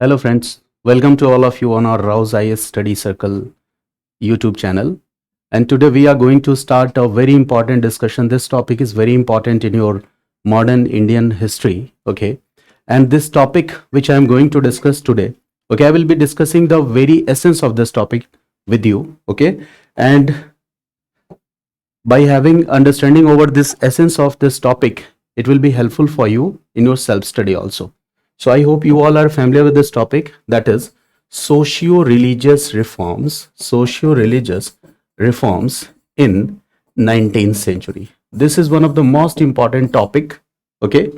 Hello friends, welcome to all of you on our Rouse IAS Study Circle YouTube channel. And today we are going to start a very important discussion. This topic is very important in your modern Indian history, okay? And this topic which I am going to discuss today, okay, I will be discussing the very essence of this topic with you, okay? And by having understanding over this essence of this topic, it will be helpful for you in your self-study also. So I hope you all are familiar with this topic, that is socio-religious reforms in 19th century. This is one of the most important topic, okay,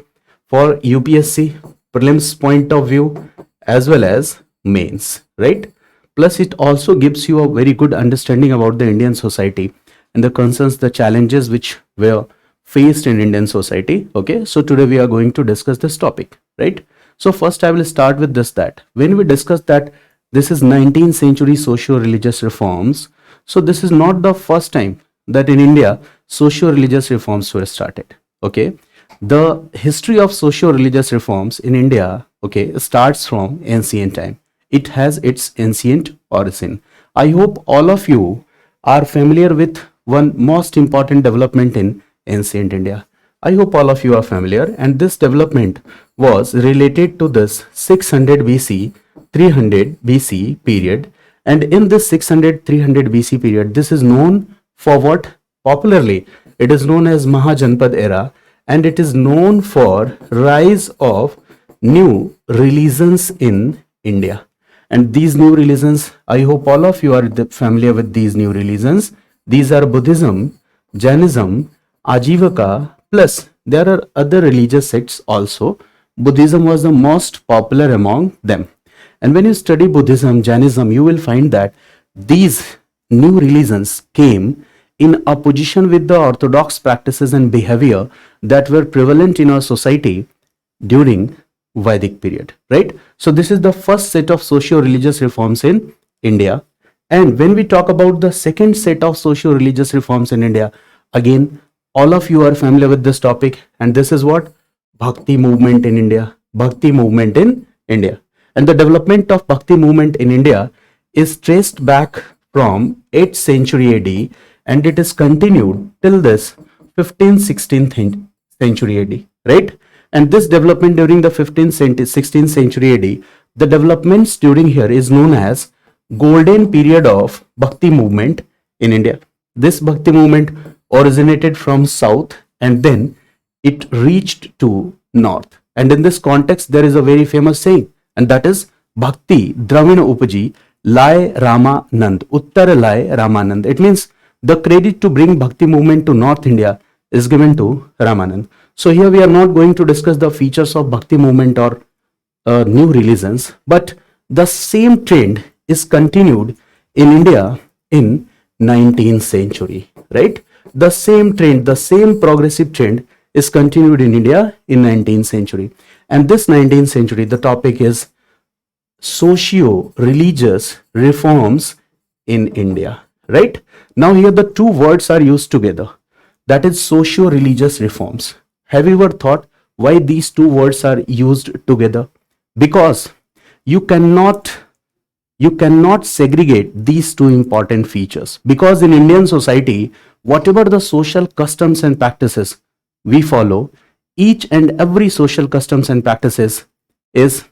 for UPSC prelims point of view as well as mains, right? Plus it also gives you a very good understanding about the Indian society and the concerns, the challenges which were faced in Indian society. Okay, so today we are going to discuss this topic, right? So first I will start with this, that when we discuss that this is 19th century socio-religious reforms, so this is not the first time that in India socio-religious reforms were started. Okay, the history of socio-religious reforms in India, okay, starts from ancient time. It has its ancient origin. I hope all of you are familiar with one most important development in ancient India. I hope all of you are familiar, and this development was related to this 600 BC 300 BC period. And in this 600 300 BC period, this is known for what? Popularly it is known as Mahajanpad era, and it is known for rise of new religions in India. And these new religions, I hope all of you are familiar with these new religions. These are Buddhism, Jainism, Ajivaka, plus there are other religious sects also. Buddhism was the most popular among them. And when you study Buddhism, Jainism, you will find that these new religions came in opposition with the orthodox practices and behavior that were prevalent in our society during Vedic period, right? So this is the first set of socio-religious reforms in India. And when we talk about the second set of socio-religious reforms in India, again, all of you are familiar with this topic, and this is what? Bhakti movement in India. Bhakti movement in India. And the development of Bhakti movement in India is traced back from 8th century AD, and it is continued till this 15th, 16th century AD, right? And this development during the 15th, 16th century AD, the developments during here is known as golden period of Bhakti movement in India. This Bhakti movement originated from south and then it reached to north. And in this context, there is a very famous saying, and that is Bhakti Dravina Upaji Lai Ramanand, Uttar Lai Ramanand. It means the credit to bring Bhakti movement to North India is given to Ramanand. So here we are not going to discuss the features of Bhakti movement or new religions, but the same trend is continued in India in 19th century, right? The same trend, the same progressive trend is continued in India in 19th century. And this 19th century, the topic is socio-religious reforms in India, right? Now here the two words are used together, that is socio-religious reforms. Have you ever thought why these two words are used together? Because you cannot segregate these two important features, because in Indian society, whatever the social customs and practices we follow, each and every social customs and practices is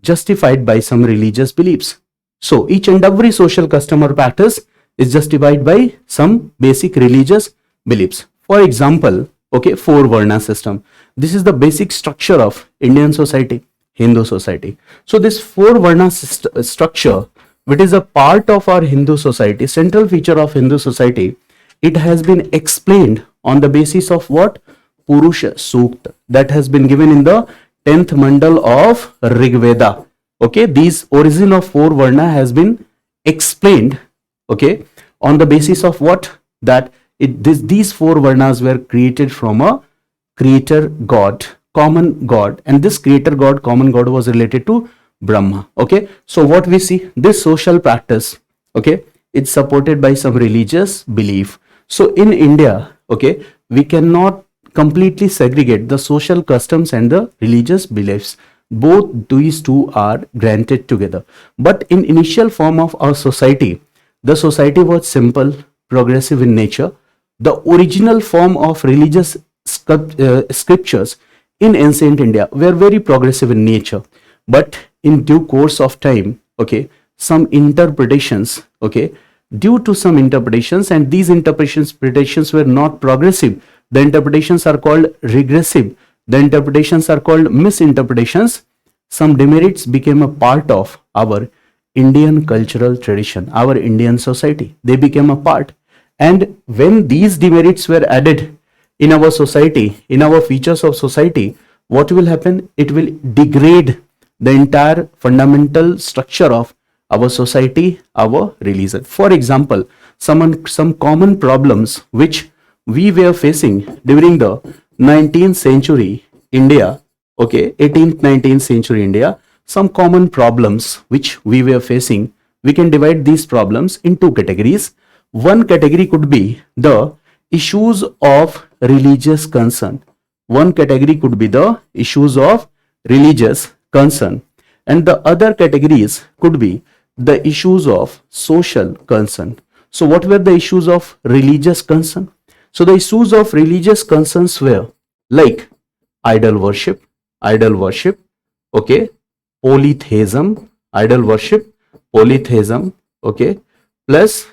justified by some religious beliefs. So each and every social custom or practice is justified by some basic religious beliefs. For example, okay, four varna system. This is the basic structure of Indian society, Hindu society. So this four varna structure, which is a part of our Hindu society, central feature of Hindu society, it has been explained on the basis of what? Purusha Sukta, that has been given in the 10th mandal of Rig Veda. Okay, these origin of four varna has been explained, okay, on the basis of what? That these four varnas were created from a creator god, common god, and this creator god, common god, was related to Brahma. Okay, so what we see, this social practice, okay, it's supported by some religious belief. So in India, okay, we cannot completely segregate the social customs and the religious beliefs. Both these two are granted together. But in initial form of our society, the society was simple, progressive in nature. The original form of religious scriptures in ancient India were very progressive in nature. But in due course of time, okay, some interpretations, okay, due to some interpretations, and these interpretations were not progressive, the interpretations are called regressive, the interpretations are called misinterpretations. Some demerits became a part of our Indian cultural tradition, our Indian society. They became a part. And when these demerits were added in our society, in our features of society, what will happen? It will degrade the entire fundamental structure of our society, our religion. For example, some common problems which we were facing during the 19th century India, okay, 18th, 19th century India, some common problems which we were facing, we can divide these problems in two categories. One category could be the issues of religious concern. One category could be the issues of religious concern, and the other categories could be the issues of social concern. So what were the issues of religious concern? So the issues of religious concerns were like idol worship, okay, polytheism, idol worship, polytheism, okay, plus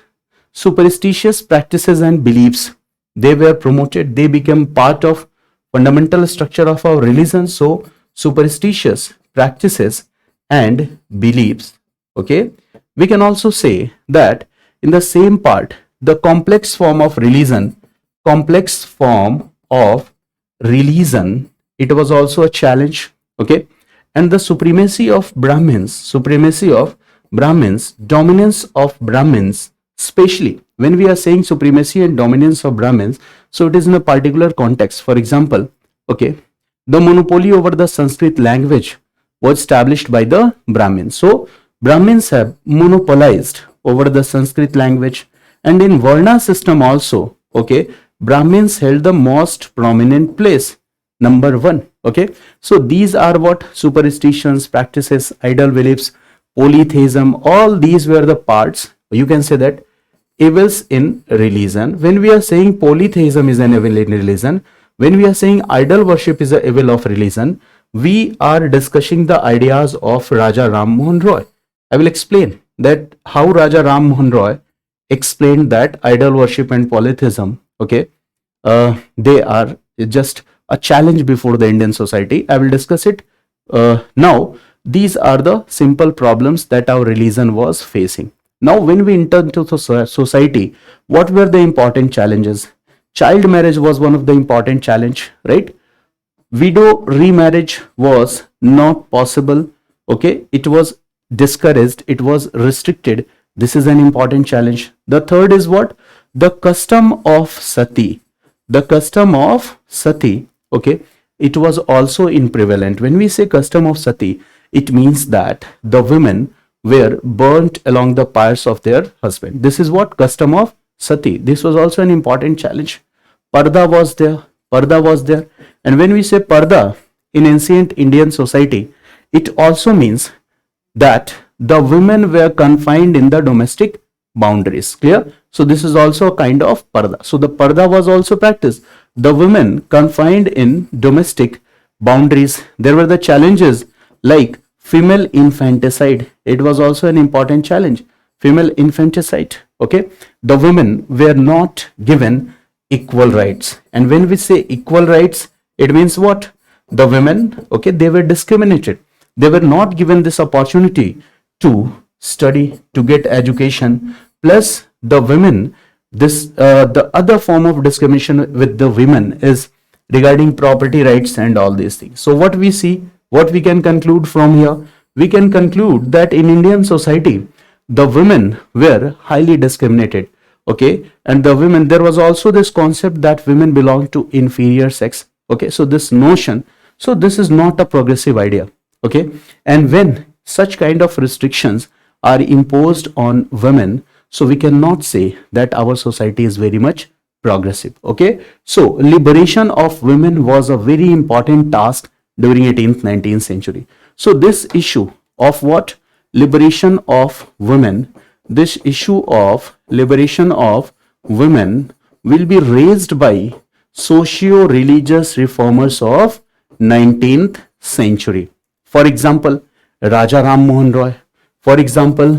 superstitious practices and beliefs. They were promoted, they became part of fundamental structure of our religion. So superstitious practices and beliefs, okay. We can also say that in the same part, the complex form of religion, it was also a challenge, okay. And the supremacy of Brahmins, dominance of Brahmins, especially when we are saying supremacy and dominance of Brahmins, so it is in a particular context. For example, okay, the monopoly over the Sanskrit language was established by the Brahmins. So Brahmins have monopolized over the Sanskrit language, and in Varna system also, okay, Brahmins held the most prominent place, number one, okay. So these are what superstitions, practices, idol beliefs, polytheism, all these were the parts, you can say that, evils in religion. When we are saying polytheism is an evil in religion, when we are saying idol worship is an evil of religion, we are discussing the ideas of Raja Ram Mohan Roy. I will explain that how Raja Ram Mohan Roy explained that idol worship and polytheism, okay, they are just a challenge before the Indian society. I will discuss it now. These are the simple problems that our religion was facing. Now, when we enter into the society, what were the important challenges? Child marriage was one of the important challenge, right? Widow remarriage was not possible, okay. It was discouraged, it was restricted. This is an important challenge. The third is what? The custom of sati. The custom of sati, okay, it was also in prevalent. When we say custom of sati, it means that the women were burnt along the pyres of their husband. This is what custom of sati. This was also an important challenge. Parda was there. And when we say parda in ancient Indian society, it also means that the women were confined in the domestic boundaries. Clear? So this is also a kind of parda. So the parda was also practiced. The women confined in domestic boundaries. There were the challenges like female infanticide. It was also an important challenge. Female infanticide. Okay. The women were not given equal rights. And when we say equal rights, it means what? The women, okay, they were discriminated. They were not given this opportunity to study, to get education. Plus the women, the other form of discrimination with the women is regarding property rights and all these things. So what we see, what we can conclude from here, we can conclude that in Indian society, the women were highly discriminated, okay. And the women, there was also this concept that women belong to inferior sex, okay. So this notion, so this is not a progressive idea, okay. And when such kind of restrictions are imposed on women, so we cannot say that our society is very much progressive, okay. So liberation of women was a very important task during 18th 19th century. So this issue of what? Liberation of women. This issue of liberation of women will be raised by socio-religious reformers of 19th century. For example, Raja Ram Mohan Roy. For example,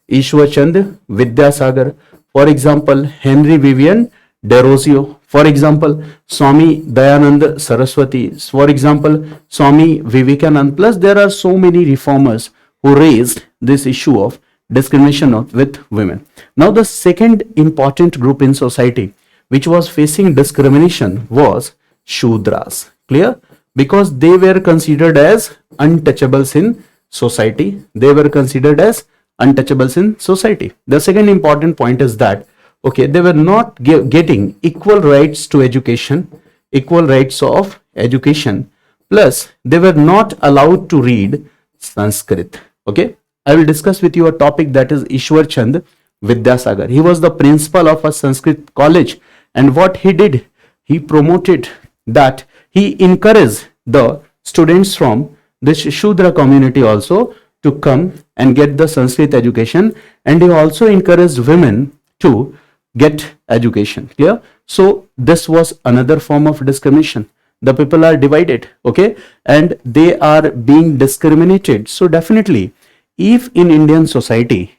Ishwar Chand Vidyasagar. For example, Henry Vivian Derozio. For example, Swami Dayanand Saraswati. For example, Swami Vivekanand. Plus, there are so many reformers who raised this issue of discrimination with women. Now, the second important group in society which was facing discrimination was Shudras. Clear? Because they were considered as untouchables in society. They were considered as untouchables in society. The second important point is that, okay, they were not getting equal rights to education, equal rights of education, plus they were not allowed to read Sanskrit. Okay, I will discuss with you a topic, that is Ishwar Chand Vidyasagar. He was the principal of a Sanskrit college, and what he did, he promoted that, he encouraged the students from this Shudra community also to come and get the Sanskrit education, and he also encouraged women to get education. Clear? So this was another form of discrimination. The people are divided, okay, and they are being discriminated. So definitely, if in Indian society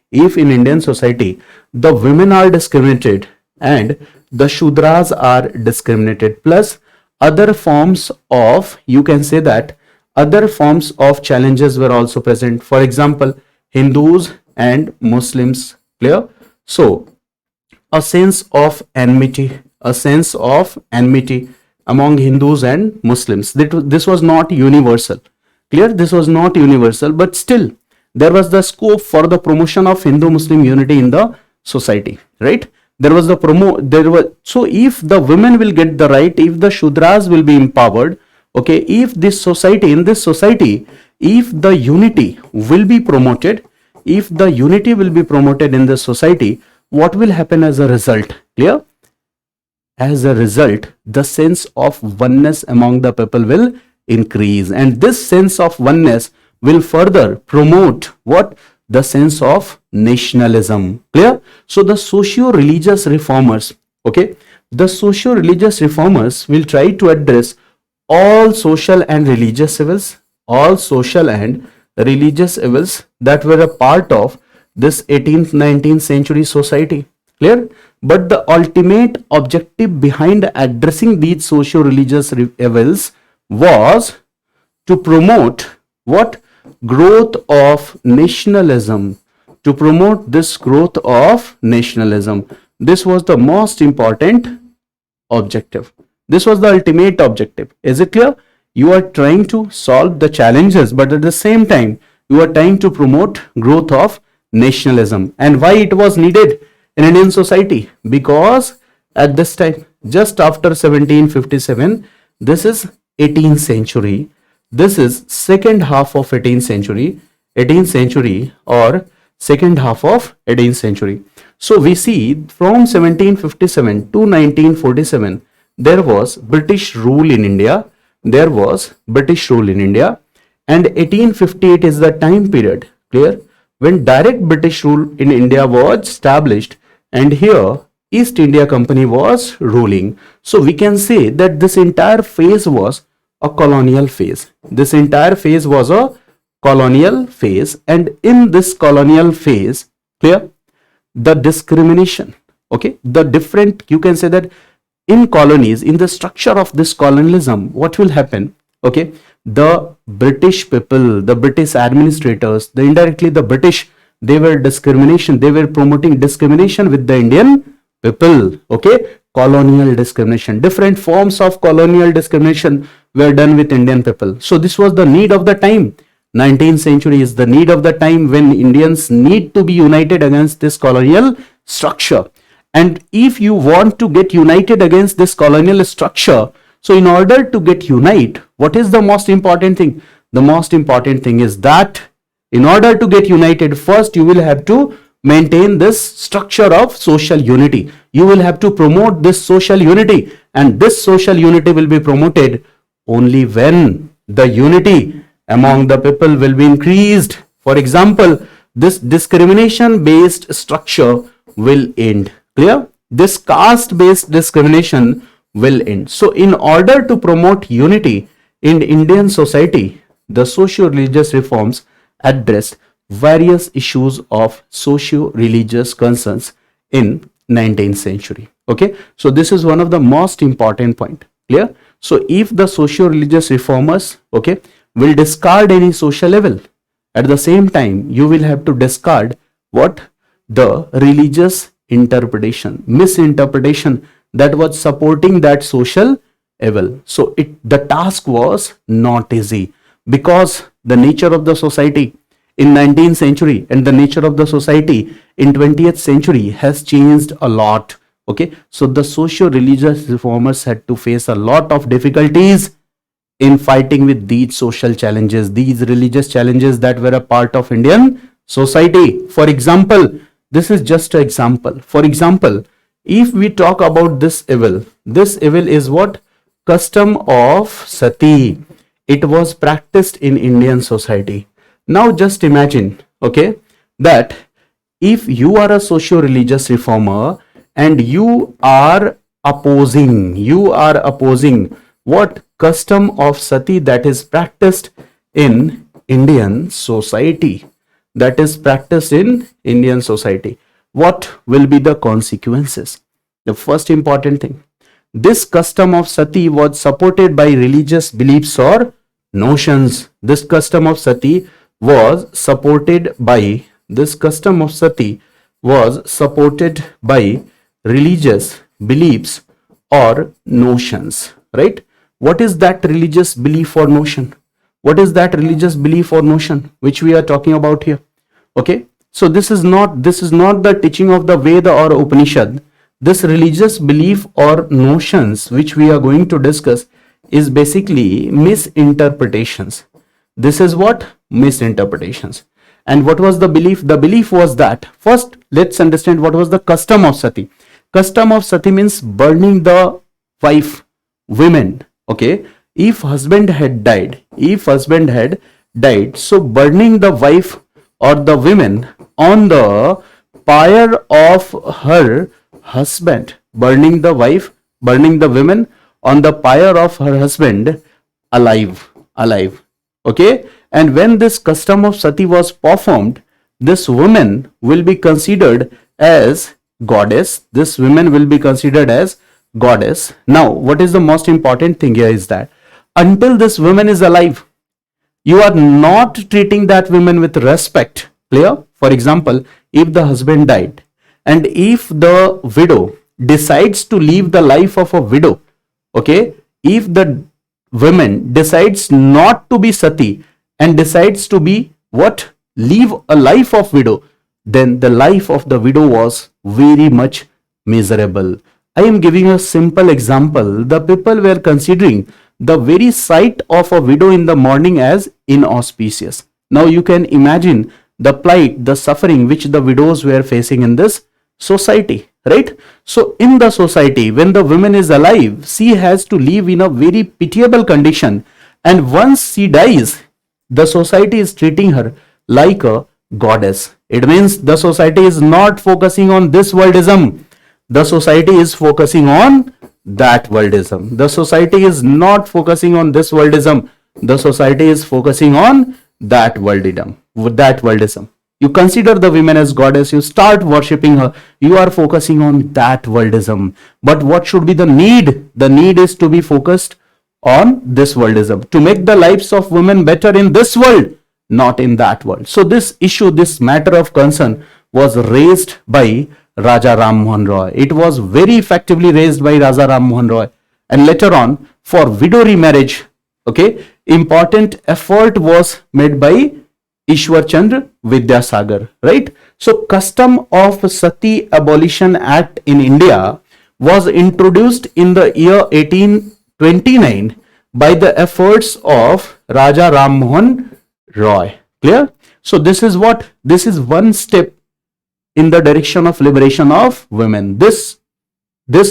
the women are discriminated and the Shudras are discriminated, plus other forms of, you can say that other forms of challenges were also present. For example, Hindus and Muslims. Clear? So a sense of enmity among Hindus and Muslims. This was not universal. Clear? This was not universal, but still there was the scope for the promotion of Hindu-Muslim unity in the society, right? So if the women will get the right, if the Shudras will be empowered, okay, if in this society, if the unity will be promoted, in the society, what will happen as a result? Clear? As a result, the sense of oneness among the people will increase, and this sense of oneness will further promote what? The sense of nationalism. Clear? So the socio-religious reformers, okay, the socio-religious reformers will try to address all social and religious evils, that were a part of this 18th 19th century society. Clear? But the ultimate objective behind addressing these socio-religious evils was to promote what? Growth of nationalism. To promote this growth of nationalism. This was the most important objective. This was the ultimate objective. Is it clear? You are trying to solve the challenges, but at the same time, you are trying to promote growth of nationalism. And why it was needed in Indian society? Because at this time, just after 1757, this is 18th century. This is second half of 18th century or second half of 18th century. So we see from 1757 to 1947, there was British rule in India. And 1858 is the time period, clear, when direct British rule in India was established, and here East India Company was ruling. So we can say that this entire phase was a colonial phase. And in this colonial phase, clear, the discrimination, okay, the different, you can say that in colonies, in the structure of this colonialism, what will happen? Okay, the British people, the British administrators, indirectly the British, they were promoting discrimination with the Indian people. Okay, colonial discrimination, different forms of colonial discrimination were done with Indian people. So this was the need of the time. 19th century is the need of the time when Indians need to be united against this colonial structure. And if you want to get united against this colonial structure, so in order to get unite, what is the most important thing? The most important thing is that in order to get united, first you will have to maintain this structure of social unity. You will have to promote this social unity, and this social unity will be promoted only when the unity among the people will be increased. For example, this discrimination based structure will end. Clear? This caste based discrimination will end. So in order to promote unity in Indian society, the socio-religious reforms addressed various issues of socio-religious concerns in 19th century. Okay, so this is one of the most important point. Clear? So if the socio-religious reformers, okay, will discard any social level, at the same time you will have to discard what? The religious interpretation, misinterpretation that was supporting that social level. So the task was not easy, because the nature of the society in 19th century and the nature of the society in 20th century has changed a lot. Okay, so the socio-religious reformers had to face a lot of difficulties in fighting with these social challenges, these religious challenges that were a part of Indian society. For example, this is just an example. For example, if we talk about this evil is what? Custom of sati. It was practiced in Indian society. Now just imagine, okay, that if you are a socio-religious reformer and you are opposing what? Custom of sati that is practiced in Indian society, that is practiced in Indian society, what will be the consequences? The first important thing, this custom of sati was supported by religious beliefs or notions. This custom of sati was supported by religious beliefs or notions, right? What is that religious belief or notion? What is that religious belief or notion which we are talking about here? Okay, so this is not the teaching of the Veda or Upanishad. This religious belief or notions which we are going to discuss is basically misinterpretations. This is what? Misinterpretations. And what was the belief? The belief was that, first let's understand what was the custom of sati. Custom of sati means burning the wife, women. Okay, if husband had died, so burning the wife or the women on the pyre of her husband, burning the women on the pyre of her husband alive. Okay, and when this custom of sati was performed, this woman will be considered as goddess. Now what is the most important thing here is that until this woman is alive, you are not treating that woman with respect. Clear? For example, if the husband died and if the widow decides to live the life of a widow, okay, if the woman decides not to be sati and decides to be what? Live a life of widow, then the life of the widow was very much miserable. I am giving a simple example. The people were considering the very sight of a widow in the morning as inauspicious. Now you can imagine the plight, the suffering which the widows were facing in this society, right? So in the society, when the woman is alive, she has to live in a very pitiable condition, and once she dies, the society is treating her like a goddess. It means the society is not focusing on this worldism. The society is focusing on that worldism. The society is not focusing on this worldism. The society is focusing on that worldism. You consider the women as goddess, you start worshipping her, you are focusing on that worldism. But what should be the need? The need is to be focused on this worldism, to make the lives of women better in this world, not in that world. So this issue, this matter of concern was raised by Raja Ram Mohan Roy. It was very effectively raised by Raja Ram Mohan Roy. And later on, for widow remarriage, okay, important effort was made by Ishwar Chandra Vidyasagar, right? So custom of Sati Abolition Act in India was introduced in the year 1829 by the efforts of Raja Ram Mohan Roy. Clear? So this is what? This is one step in the direction of liberation of women. This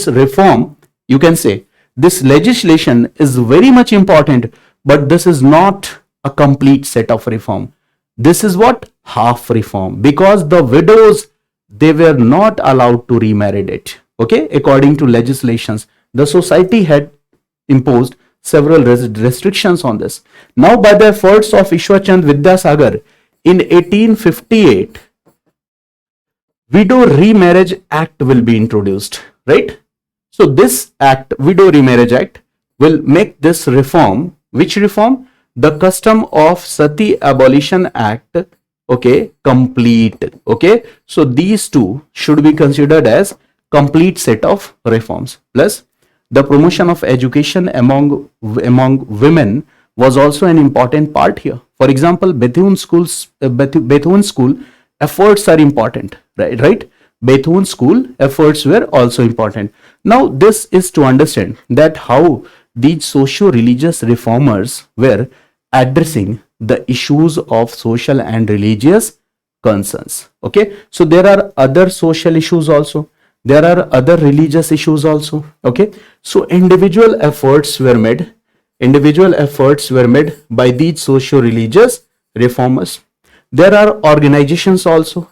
reform, you can say, this legislation is very much important, but this is not a complete set of reform. This is what? Half reform, because the widows, they were not allowed to remarry it. Okay, according to legislations, the society had imposed several restrictions on this. Now, by the efforts of Ishwachand Vidyasagar in 1858, Widow Remarriage Act will be introduced, right? So this act, Widow Remarriage Act, will make this reform. Which reform? The Custom of Sati Abolition Act, okay, complete. Okay, so these two should be considered as complete set of reforms. Plus, the promotion of education among women was also an important part here. For example, Bethune School efforts are important, right? Bethune School efforts were also important. Now, this is to understand that how these socio-religious reformers were addressing the issues of social and religious concerns. Okay, so there are other social issues also. There are other religious issues also. Okay, so individual efforts were made. Individual efforts were made by these socio-religious reformers. There are organizations also.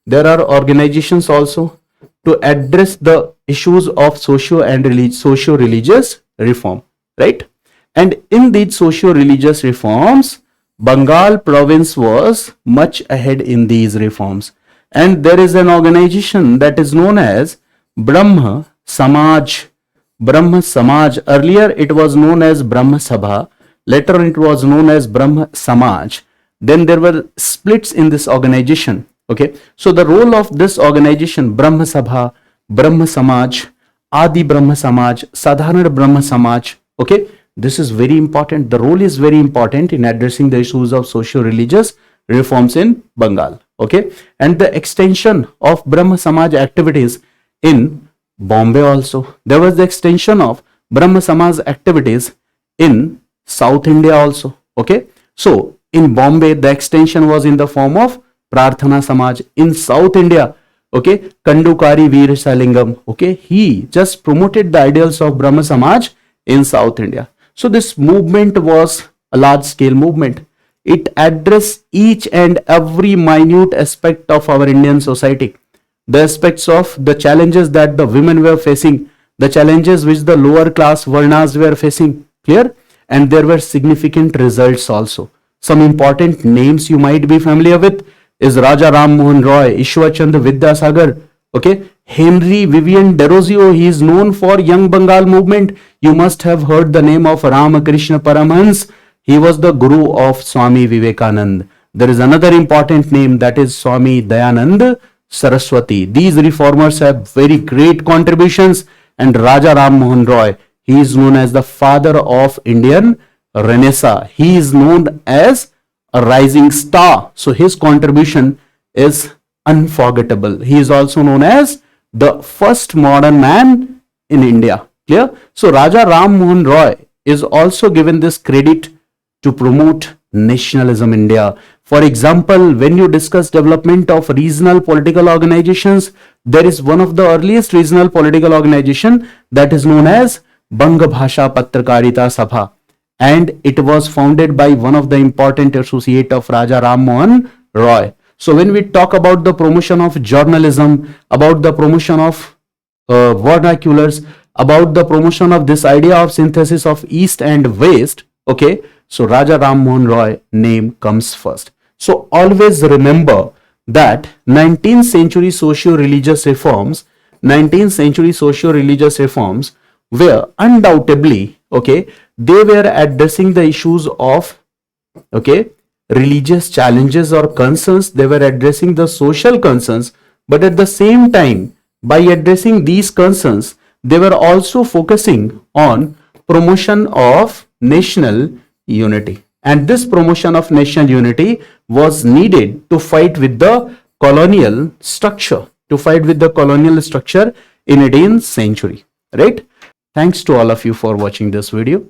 There are organizations also to address the issues of socio-religious reform, right? And in these socio-religious reforms, Bengal province was much ahead in these reforms. And there is an organization that is known as Brahma Samaj. Brahma Samaj. Earlier it was known as Brahma Sabha. Later it was known as Brahma Samaj. Then there were splits in this organization. Okay, so the role of this organization, Brahma Sabha, Brahma Samaj, Adi Brahma Samaj, Sadharana Brahma Samaj, okay, this is very important. The role is very important in addressing the issues of socio-religious reforms in Bengal. Okay, and the extension of Brahma Samaj activities in Bombay also. There was the extension of Brahma Samaj activities in South India also. Okay, so in Bombay, the extension was in the form of Prarthana Samaj. In South India, okay, Kandukari Veer Salingam, okay, he just promoted the ideals of Brahma Samaj in South India. So this movement was a large scale movement. It addressed each and every minute aspect of our Indian society. The aspects of the challenges that the women were facing, the challenges which the lower class Varnas were facing, clear? And there were significant results also. Some important names you might be familiar with is Raja Ram Mohan Roy, Ishwachand Vidyasagar, okay, Henry Vivian Derozio. He is known for Young Bengal movement. You must have heard the name of Ramakrishna Paramhans. He was the guru of Swami Vivekanand. There is another important name, that is Swami Dayanand Saraswati. These reformers have very great contributions. And Raja Ram Mohan Roy, he is known as the father of Indian Renaissance. He is known as a rising star. So his contribution is unforgettable. He is also known as the first modern man in India. Clear? So Raja Ram Mohan Roy is also given this credit to promote nationalism in India. For example, when you discuss development of regional political organizations, there is one of the earliest regional political organization that is known as Banga Bhasha Patrakarita Sabha. And it was founded by one of the important associate of Raja Ram Mohan Roy. So when we talk about the promotion of journalism, about the promotion of vernaculars, about the promotion of this idea of synthesis of East and West, okay, so Raja Ram Mohan Roy name comes first. So always remember that 19th century socio-religious reforms, 19th century socio-religious reforms were undoubtedly, okay, they were addressing the issues of, okay, religious challenges or concerns. They were addressing the social concerns, but at the same time, by addressing these concerns, they were also focusing on promotion of national unity. And this promotion of national unity was needed to fight with the colonial structure, in 18th century, right? Thanks to all of you for watching this video.